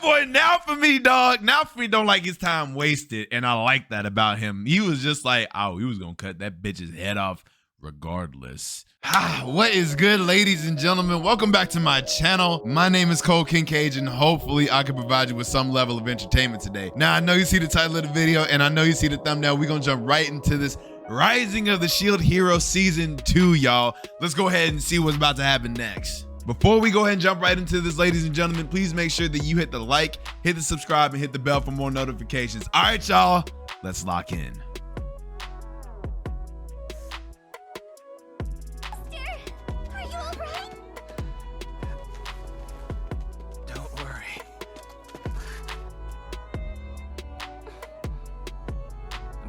boy, now for me, dog. Now for me, don't like his time wasted, and I like that about him. He was just like, oh, he was gonna cut that bitch's head off regardless. What is good, ladies and gentlemen? Welcome back to my channel. My name is Cole Kincaid, and hopefully I can provide you with some level of entertainment today. Now, I know you see the title of the video, and I know you see the thumbnail. We're gonna jump right into this Rising of the Shield Hero Season 2, y'all. Let's go ahead and see what's about to happen next. Before we go ahead and jump right into this, ladies and gentlemen, please make sure that you hit the like, hit the subscribe, and hit the bell for more notifications. All right, y'all, let's lock in.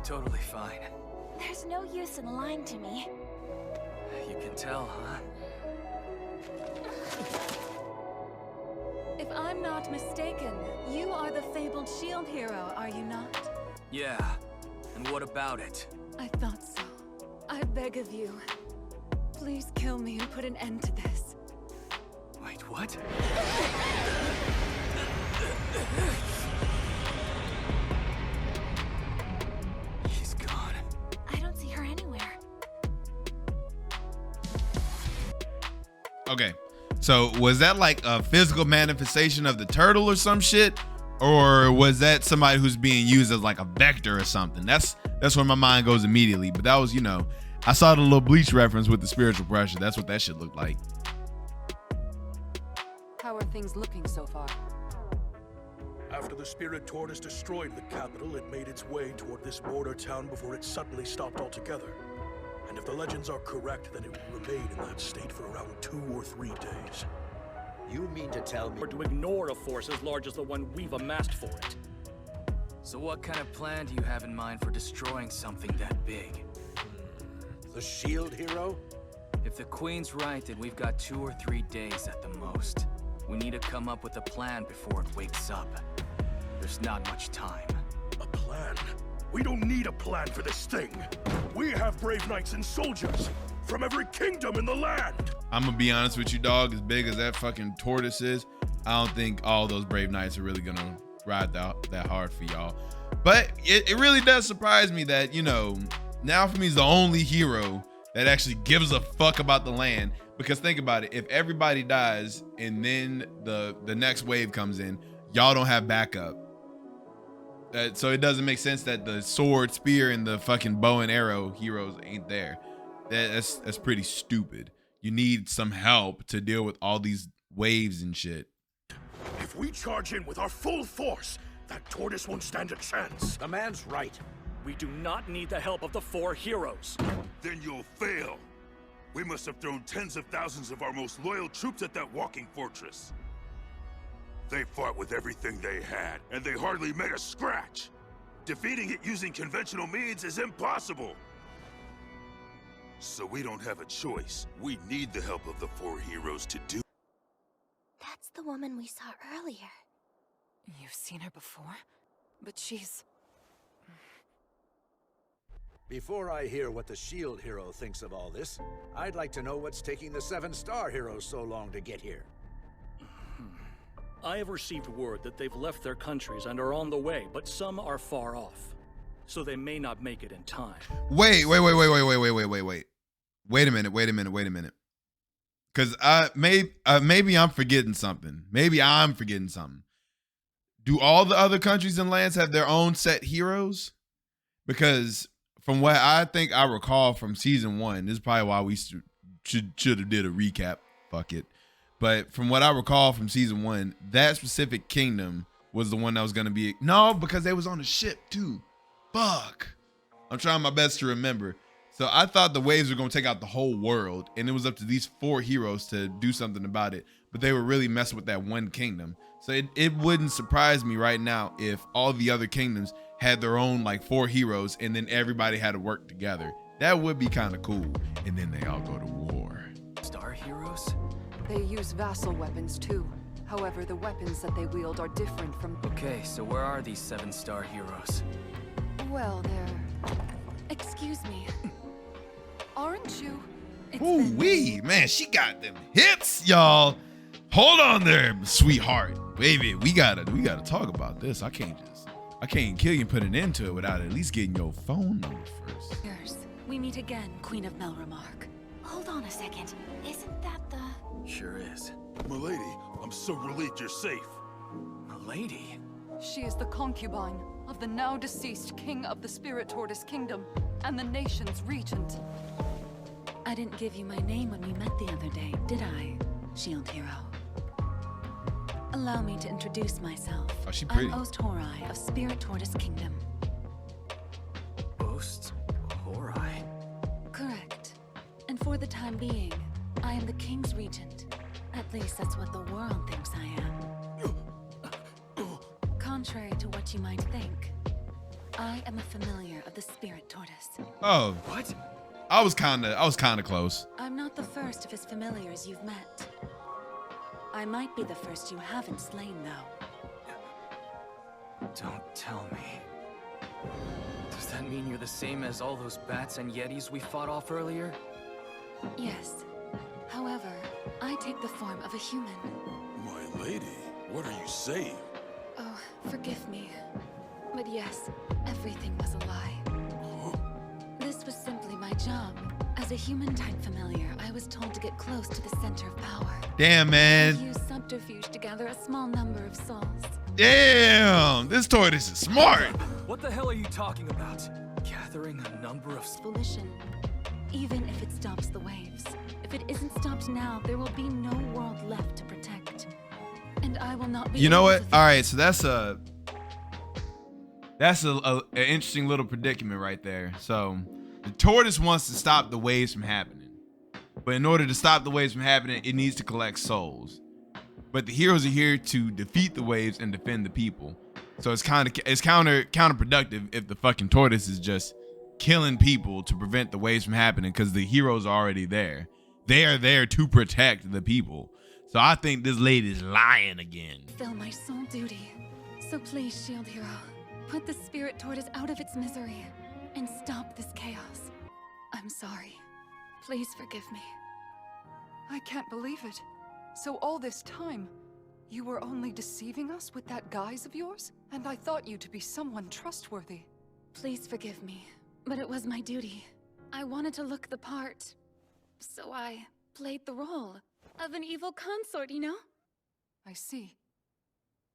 Totally fine. There's no use in lying to me. You can tell, huh? If I'm not mistaken, you are the fabled shield hero, are you not? Yeah. And what about it? I thought so. I beg of you. Please kill me and put an end to this. Wait, what? Okay, so was that like a physical manifestation of the turtle or some shit, or was that somebody who's being used as like a vector or something? That's where my mind goes immediately. But that was, you know, I saw the little Bleach reference with the spiritual pressure. That's what that shit looked like. How are things looking so far? After the spirit Tortoise destroyed the capital, it made its way toward this border town before it suddenly stopped altogether. And if the legends are correct, then it will remain in that state for around 2 or 3 days. You mean to tell me? Or to ignore a force as large as the one we've amassed for it. So what kind of plan do you have in mind for destroying something that big? The shield hero? If the Queen's right, then we've got 2 or 3 days at the most. We need to come up with a plan before it wakes up. There's not much time. A plan? We don't need a plan for this thing. We have brave knights and soldiers from every kingdom in the land. I'm gonna be honest with you, dog. As big as that fucking tortoise is, I don't think all those brave knights are really gonna ride that hard for y'all. But it really does surprise me that, you know, now for me is the only hero that actually gives a fuck about the land. Because think about it, if everybody dies and then the next wave comes in, y'all don't have backup. So it doesn't make sense that the sword, spear, and the fucking bow and arrow heroes ain't there. That's pretty stupid. You need some help to deal with all these waves and shit. If we charge in with our full force, that Tortoise won't stand a chance. The man's right. We do not need the help of the 4 heroes. Then you'll fail. We must have thrown tens of thousands of our most loyal troops at that walking fortress. They fought with everything they had, and they hardly made a scratch. Defeating it using conventional means is impossible. So we don't have a choice. We need the help of the 4 heroes to do. That's the woman we saw earlier. You've seen her before? But she's... Before I hear what the shield hero thinks of all this, I'd like to know what's taking the 7-star heroes so long to get here. I have received word that they've left their countries and are on the way, but some are far off. So they may not make it in time. Wait a minute. Because maybe I'm forgetting something. Maybe I'm forgetting something. Do all the other countries and lands have their own set heroes? Because from what I think I recall from season 1, this is probably why we should have did a recap. Fuck it. But from what I recall from season 1, that specific kingdom was the one that was going to be... No, because they was on the ship too. Fuck. I'm trying my best to remember. So I thought the waves were going to take out the whole world, and it was up to these 4 heroes to do something about it. But they were really messing with that one kingdom. So it wouldn't surprise me right now if all the other kingdoms had their own like 4 heroes, and then everybody had to work together. That would be kind of cool. And then they all go to war. Star heroes? They use vassal weapons too. However, the weapons that they wield are different from... Okay, so where are these 7-star heroes? Well, they're... Excuse me. Aren't you? Ooh wee, man, she got them hips, y'all. Hold on there, sweetheart. baby, we gotta talk about this. I can't kill you and put an end to it without at least getting your phone number first. Years. We meet again, Queen of Melremark. Hold on a second. Isn't that the... Sure is. Milady, I'm so relieved you're safe. Milady? She is the concubine of the now deceased King of the Spirit Tortoise Kingdom and the nation's regent. I didn't give you my name when we met the other day, did I, Shield Hero? Allow me to introduce myself. Oh, she pretty. I'm Tortoise of Spirit Tortoise Kingdom. Horai? Correct. And for the time being, I am the King's regent. At least that's what the world thinks I am. Contrary to what you might think, I am a familiar of the Spirit Tortoise. Oh, What? I was kinda close. I'm not the first of his familiars you've met. I might be the first you haven't slain, though. Don't tell me. Does that mean you're the same as all those bats and yetis we fought off earlier? Yes. However, I take the form of a human. My lady, what are you saying? Oh, forgive me. But yes, everything was a lie. This was simply my job. As a human-type familiar, I was told to get close to the center of power. Damn, man. Use subterfuge to gather a small number of souls. Damn, this tortoise is smart. What the hell are you talking about? Gathering a number of... Volition. Even if it stops the waves. If it isn't stopped now, there will be no world left to protect. And I will not be... You know able what? to- All right, so that's an interesting little predicament right there. So the tortoise wants to stop the waves from happening, but in order to stop the waves from happening, it needs to collect souls. But the heroes are here to defeat the waves and defend the people. So it's counterproductive if the fucking tortoise is just killing people to prevent the waves from happening, because the heroes are already there. They are there to protect the people. So I think this lady's lying again. Fulfill my sole duty. So please, Shield Hero, put the Spirit Tortoise out of its misery and stop this chaos. I'm sorry. Please forgive me. I can't believe it. So all this time, you were only deceiving us with that guise of yours? And I thought you to be someone trustworthy. Please forgive me, but it was my duty. I wanted to look the part, so I played the role of an evil consort, you know? I see.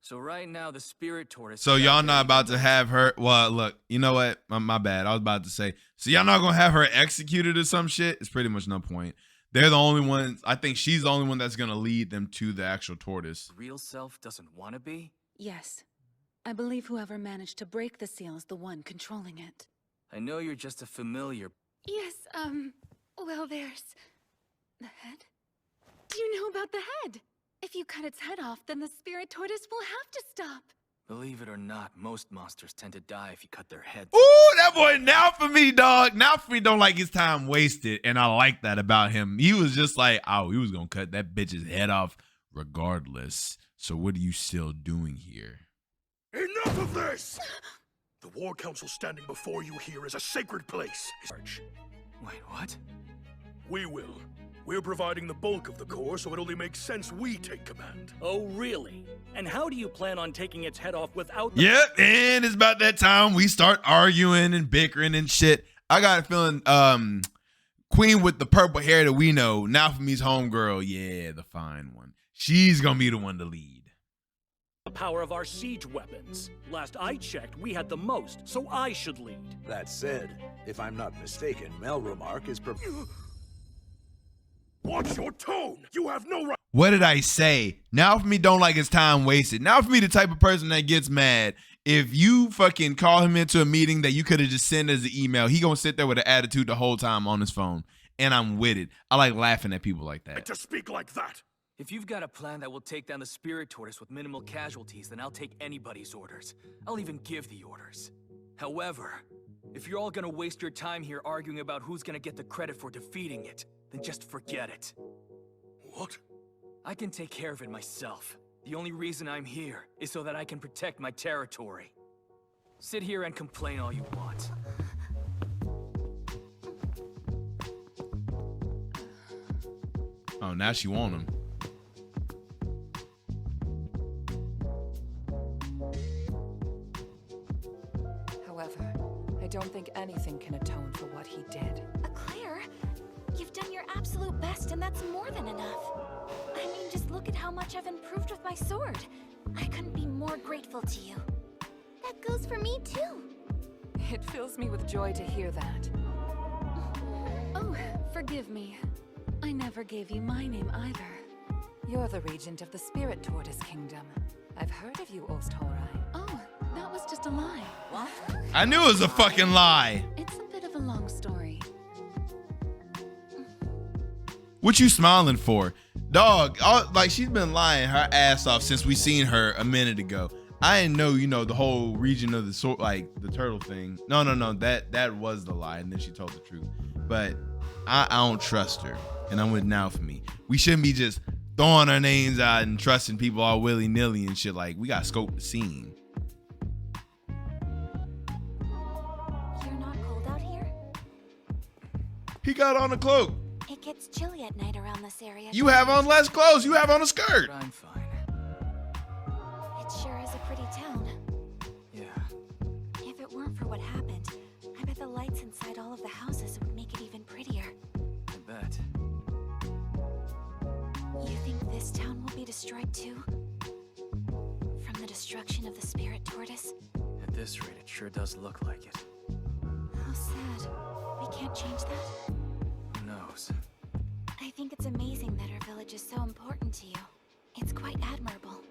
So right now, the Spirit Tortoise... So y'all not about to have her... Well, look, you know what? My bad. I was about to say, so y'all not gonna have her executed or some shit? It's pretty much no point. They're the only ones... I think she's the only one that's gonna lead them to the actual tortoise. Real self doesn't want to be? Yes. I believe whoever managed to break the seal is the one controlling it. I know you're just a familiar... Yes, well, there's... the head? Do you know about the head? If you cut its head off, then the Spirit Tortoise will have to stop. Believe it or not, most monsters tend to die if you cut their heads. Ooh, that boy, now for me, dog. Now for me, don't like his time wasted. And I like that about him. He was just like, oh, he was going to cut that bitch's head off regardless. So what are you still doing here? Enough of this! The War Council standing before you here is a sacred place. Wait, what? We will. We're providing the bulk of the Corps, so it only makes sense we take command. Oh, really? And how do you plan on taking its head off without the... Yep, and it's about that time we start arguing and bickering and shit. I got a feeling Queen with the purple hair that we know, now for me's homegirl, yeah, the fine one. She's gonna be the one to lead. The power of our siege weapons. Last I checked, we had the most, so I should lead. That said, if I'm not mistaken, Melremark is Watch your tone! You have no right. What did I say? Now for me, don't like his time wasted. Now for me, the type of person that gets mad. If you fucking call him into a meeting that you could have just sent as an email, he gonna sit there with an attitude the whole time on his phone. And I'm with it. I like laughing at people like that. To speak like that. If you've got a plan that will take down the Spirit Tortoise with minimal casualties, then I'll take anybody's orders. I'll even give the orders. However, if you're all gonna waste your time here arguing about who's gonna get the credit for defeating it, then just forget it. What? I can take care of it myself. The only reason I'm here is so that I can protect my territory. Sit here and complain all you want. Oh, now she want him. don't think anything can atone for what he did. Claire, you've done your absolute best, and that's more than enough. I mean, just look at how much I've improved with my sword. I couldn't be more grateful to you. That goes for me, too. It fills me with joy to hear that. Oh, forgive me. I never gave you my name either. You're the regent of the Spirit Tortoise Kingdom. I've heard of you, Osthorai. Oh, that was just a lie. What? I knew it was a fucking lie. It's a bit of a long story. What you smiling for? Dog, like she's been lying her ass off since we seen her a minute ago. I didn't know, you know, the whole region of the sort, like the turtle thing. No, that was the lie, and then she told the truth. But I don't trust her, and I'm with Now for me. We shouldn't be just throwing our names out and trusting people all willy nilly and shit. Like we got to scope the scene. You're not cold out here? He got on a cloak. It gets chilly at night around this area. You have on less clothes. You have on a skirt. But I'm fine. It sure is a pretty town. Yeah. If it weren't for what happened, I bet the lights inside all of the houses would make it even prettier. I bet. You think this town will be destroyed too? From the destruction of the Spirit Tortoise? At this rate, it sure does look like it. How sad. We can't change that? Who knows? I think it's amazing that our village is so important to you. It's quite admirable.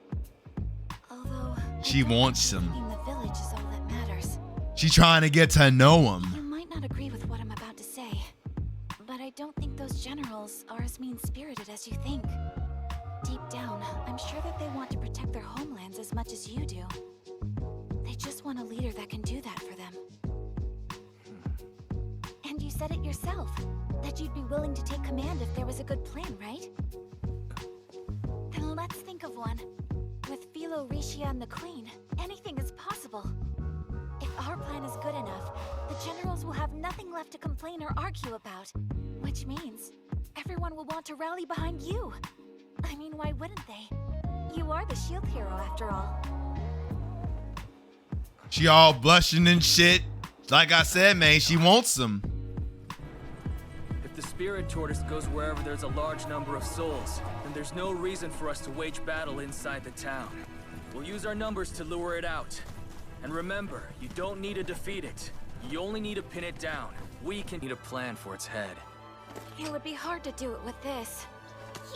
Although, She wants some. thinking the village is all that matters. She trying to get to know him. You might not agree with what I'm about to say, but I don't think those generals are as mean-spirited as you think. Deep down, I'm sure that they want to protect their homelands as much as you do. They just want a leader that can do that for them. And you said it yourself, that you'd be willing to take command if there was a good plan, right? Then let's think of one. With Philo, Risha, and the Queen, anything is possible. If our plan is good enough, the generals will have nothing left to complain or argue about. Which means, everyone will want to rally behind you. I mean, why wouldn't they? You are the shield hero, after all. She all blushing and shit. Like I said, man, she wants them. If the Spirit Tortoise goes wherever there's a large number of souls, then there's no reason for us to wage battle inside the town. We'll use our numbers to lure it out. And remember, you don't need to defeat it. You only need to pin it down. We can need a plan for its head. It would be hard to do it with this.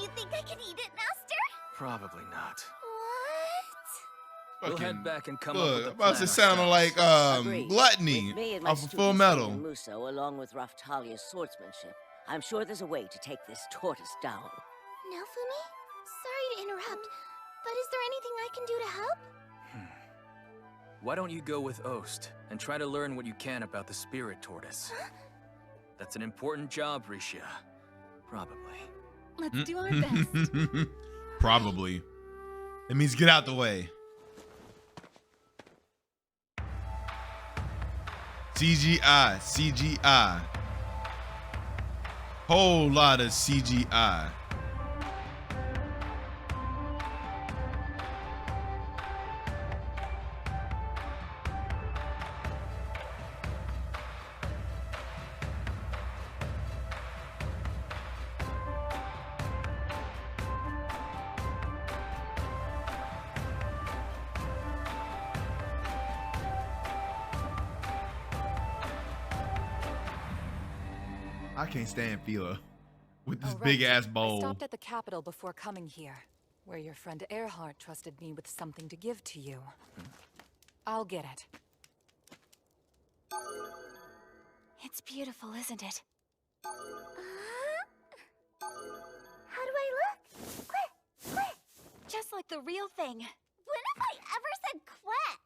You think I can eat it, Master? Probably not. What? We'll head back and come up with a about plan to sound ourselves. like Agreed. Gluttony With me and my off of student Full Metal. Sonia Musso, along with Raftalia's swordsmanship, I'm sure there's a way to take this tortoise down. Naofumi? Sorry to interrupt, but is there anything I can do to help? Why don't you go with Ost and try to learn what you can about the Spirit Tortoise? Huh? That's an important job, Risha. Probably. Let's do our best. Probably. It means get out the way. CGI, CGI. Whole lot of CGI. I can't stand Philo with this Oh, right. big ass I bowl. stopped at the capital before coming here, where your friend Earhart trusted me with something to give to you. I'll get it. It's beautiful, isn't it? How do I look? Quit! Just like the real thing. When have I ever said quit?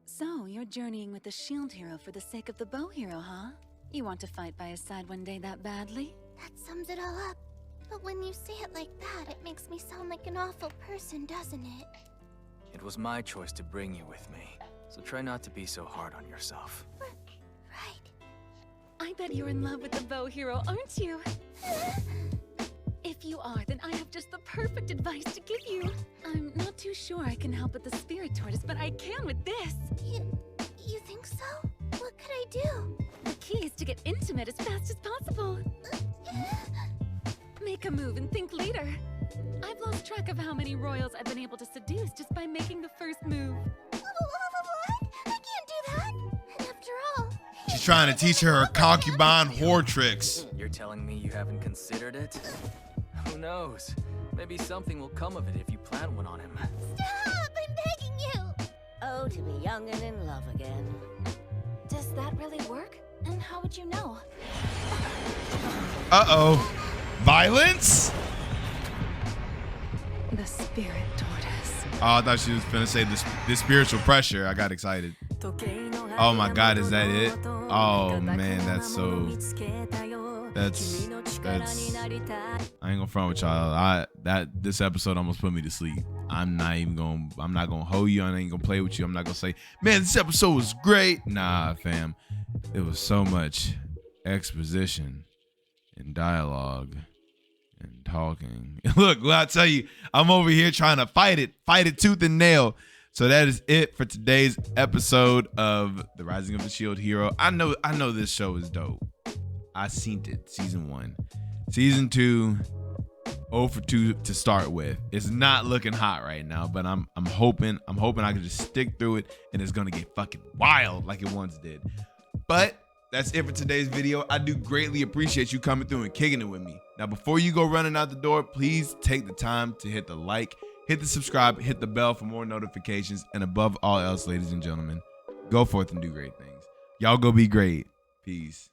So, you're journeying with the shield hero for the sake of the bow hero, huh? You want to fight by his side one day that badly? That sums it all up. But when you say it like that, it makes me sound like an awful person, doesn't it? It was my choice to bring you with me, so try not to be so hard on yourself. Right. I bet you're in love with the bow hero, aren't you? If If you are, then I have just the perfect advice to give you. I'm not too sure I can help with the spirit tortoise, but I can with this. You think so? What could I do? The key is to get intimate as fast as possible. Make a move and think later. I've lost track of how many royals I've been able to seduce just by making the first move. What? I can't do that. And after all... She's trying to teach her concubine whore tricks. You're telling me you haven't considered it? Who knows? Maybe something will come of it if you plan one on him. Stop! I'm begging you! Oh, to be young and in love again. Does that really work? And how would you know? Uh-oh. Violence? The spirit tortoise. Oh, I thought she was gonna say the spiritual pressure. I got excited. Oh my God, is that it? Oh man, that's I ain't gonna front with y'all. This episode almost put me to sleep. I'm not gonna hold you. I ain't gonna play with you. I'm not gonna say, man, this episode was great. Nah, fam. It was so much exposition and dialogue and talking. Look, well, I tell you, I'm over here trying to fight it tooth and nail. So that is it for today's episode of The Rising of the Shield Hero. I know this show is dope. I seen it, season 1. Season 2, 0 for 2 to start with. It's not looking hot right now, but I'm hoping I can just stick through it and it's gonna get fucking wild like it once did. But that's it for today's video. I do greatly appreciate you coming through and kicking it with me. Now, before you go running out the door, please take the time to hit the like, hit the subscribe, hit the bell for more notifications, and above all else, ladies and gentlemen, go forth and do great things. Y'all go be great. Peace.